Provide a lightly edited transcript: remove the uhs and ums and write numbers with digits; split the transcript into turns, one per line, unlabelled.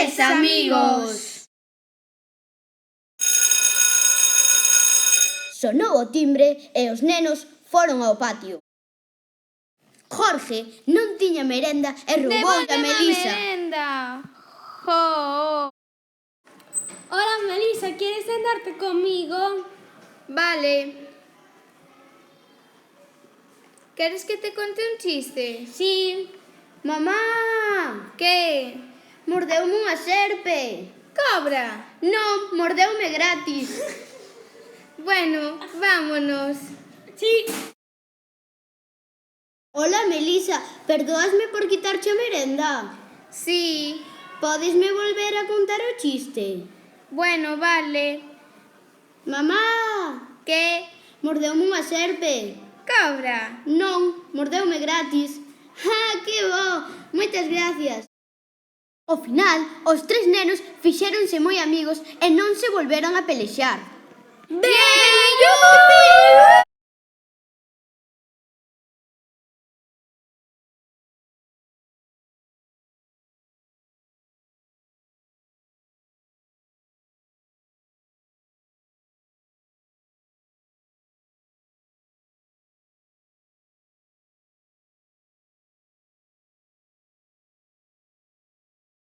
Tres amigos.
Sonou o timbre e os nenos foron ao patio. Jorge non tiña merenda e rouboulle a Melisa.
Merenda. Jo.
Hola, Melisa, ¿quieres sentarte conmigo?
Vale. ¿Queres que te conte un chiste?
Sí.
Mamá,
¿Qué?
mordeume unha serpe.
Cobra.
Non, mordeume gratis.
Bueno, vámonos.
Sí.
Hola, Melisa, perdoasme por quitarche a merenda?
Sí.
Podesme volver a contar o chiste?
Bueno, vale.
Mamá,
¿Qué?
mordeume unha serpe.
Cobra.
Non, mordeume gratis. Que bo! Moitas gracias. Ao final, os tres nenos fixéronse moi amigos e non se volveron a pelexar.
¡Bien!